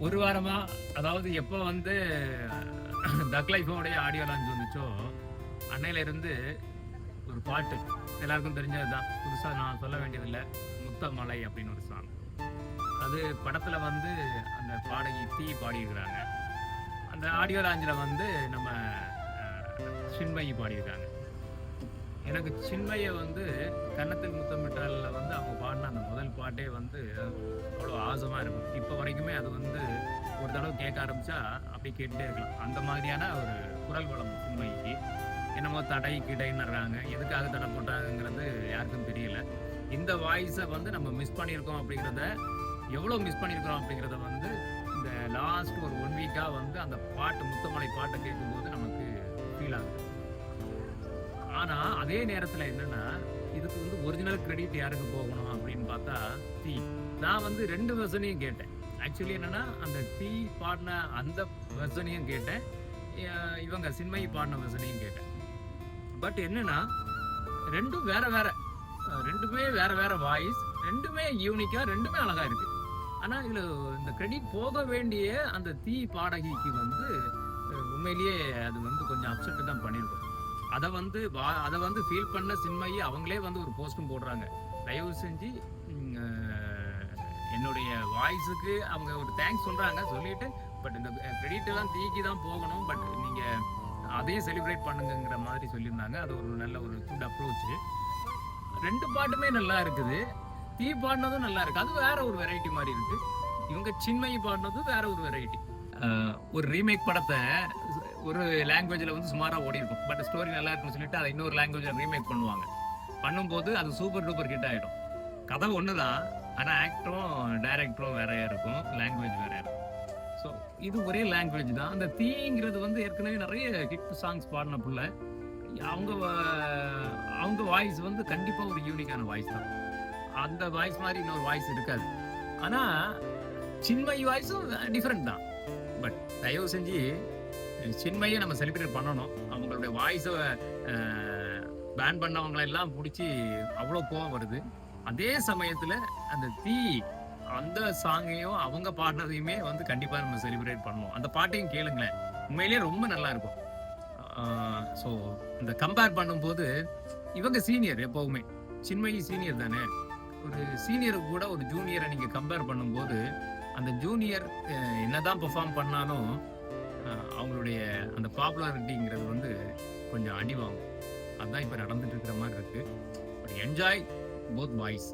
ஒரு வாரமா, அதாவது எப்போ வந்து தக் லைஃபோடைய ஆடியோ லான்ச் வந்துச்சோ, அன்னையில இருந்து ஒரு பாட்டு எல்லாருக்கும் தெரிஞ்சது தான். புதுசா நான் சொல்ல வேண்டியதில்ல. முத்தமலை அப்படின்னு ஒரு சாங். அது படத்துல வந்து அந்த பாடகி தீ பாடியிருக்கிறாங்க. அந்த ஆடியோ லான்ச்ல வந்து நம்ம சின்மயி பாடியிருக்காங்க. எனக்கு சின்மய வந்து கன்னத்தில் முத்தமிட்டால்ல வந்து அவங்க பாடின அந்த முதல் பாட்டே வந்து அவ்வளோ ஆசமா இருக்கும். இப்போ வரைக்குமே அது வந்து ஒரு தடவை கேட்க ஆரம்பிச்சா அப்படி கேட்டுட்டே இருக்கலாம். அந்த மாதிரியான ஒரு குரல் வளம் சின்மயிக்கு. என்னமோ தடை கிடைன்னுறாங்க. எதுக்காக தடை போட்டாங்கங்கிறது யாருக்கும் தெரியல. இந்த வாய்ஸை வந்து நம்ம மிஸ் பண்ணியிருக்கோம் அப்படிங்கிறத எவ்வளோ மிஸ் பண்ணியிருக்கிறோம் அப்படிங்கிறத வந்து இந்த லாஸ்ட் ஒரு 1 வீக்காக வந்து அந்த பாட்டு முத்தமலை பாட்டை கேட்கும்போது நமக்கு ஃபீல் ஆகுது. ஆனா அதே நேரத்துல என்னன்னா இதுக்கு வந்து ஒரிஜினல் கிரெடிட் யாருக்கு போகணும் அப்படின்னு பார்த்தா தீ. நான் வந்து 2 வெர்ஷனையும் கேட்டேன். ஆக்சுவலி என்னன்னா அந்த தீ பாடின அந்த வெர்ஷனையும் கேட்டேன், இவங்க சின்மயி பாடின வெர்ஷனையும் கேட்டேன். பட் என்னன்னா ரெண்டும் வேற வேற, ரெண்டுமே வேற வேற வாய்ஸ், ரெண்டுமே யூனிக்கா, ரெண்டுமே அழகா இருக்கு. ஆனா இதுல இந்த கிரெடிட் போக வேண்டிய அந்த தீ பாடகிக்கு வந்து உண்மையிலேயே அது வந்து கொஞ்சம் அப்செட் தான் பண்ணியிருக்கும். அதை வந்து ஃபீல் பண்ண சின்மயி அவங்களே வந்து ஒரு போஸ்டும் போடுறாங்க. தயவு செஞ்சு என்னுடைய வாய்ஸுக்கு அவங்க ஒரு தேங்க்ஸ் சொல்றாங்க. சொல்லிட்டு பட் இந்த கிரெடிட் எல்லாம் தீக்கி தான் போகணும், பட் நீங்க அதையும் செலிப்ரேட் பண்ணுங்கிற மாதிரி சொல்லியிருந்தாங்க. அது ஒரு நல்ல ஒரு குட் அப்ரோச். 2 பாட்டுமே நல்லா இருக்குது. தீ பாடினதும் நல்லா இருக்கு. அது வேற ஒரு வெரைட்டி மாதிரி இருக்கு. இவங்க சின்மயி பாடினதும் வேற ஒரு வெரைட்டி. ஒரு ரீமேக் படத்தை ஒரு லாங்குவேஜ்ல வந்து சுமாரா ஓடி இருக்கும், பட் ஸ்டோரி நல்லா இருக்குன்னு சொல்லிட்டு அதை இன்னொரு லாங்குவேஜ்ல ரீமேக் பண்ணுவாங்க. பண்ணும்போது அது சூப்பர் டூப்பர் ஹிட் ஆயிடும். கதை ஒண்ணுதான், ஆனா ஆக்டரும் டைரக்டரும் வேறையா இருக்கும், லாங்குவேஜ் வேறையா இருக்கும். ஸோ இது ஒரே லாங்குவேஜ் தான். அந்த தீங்கிறது வந்து ஏற்கனவே நிறைய ஹிட் சாங்ஸ் பாடின புள்ள. அவங்க அவங்க வாய்ஸ் வந்து கண்டிப்பா ஒரு யூனிக்கான வாய்ஸ் தான். அந்த வாய்ஸ் மாதிரி இன்னொரு வாய்ஸ் இருக்காது. ஆனா சின்மயி வாய்ஸும் டிஃப்ரெண்ட் தான். பட் தயவு செஞ்சு சின்மயை நம்ம செலிப்ரேட் பண்ணணும். அவங்களுடைய வாய்ஸை பேன் பண்ணவங்களை எல்லாம் பிடிச்சி அவ்வளோ கோவம் வருது. அதே சமயத்துல அந்த தீ அந்த சாங்கையும் அவங்க பாடினதையுமே வந்து கண்டிப்பா நம்ம செலிப்ரேட் பண்ணணும். அந்த பாட்டையும் கேளுங்களேன், உண்மையிலேயே ரொம்ப நல்லா இருக்கும். ஸோ இந்த கம்பேர் பண்ணும்போது இவங்க சீனியர், எப்பவுமே சின்மயி சீனியர் தானே. ஒரு சீனியருக்கு கூட ஒரு ஜூனியரை நீங்க கம்பேர் பண்ணும்போது அந்த ஜூனியர் என்னதான் பெர்ஃபார்ம் பண்ணாலும் அவங்களுடைய அந்த பாப்புலாரிட்டிங்கிறது வந்து கொஞ்சம் அடிவாகும். அதுதான் இப்போ நடந்துட்டு இருக்கிற மாதிரி இருக்கு. But enjoy both boys.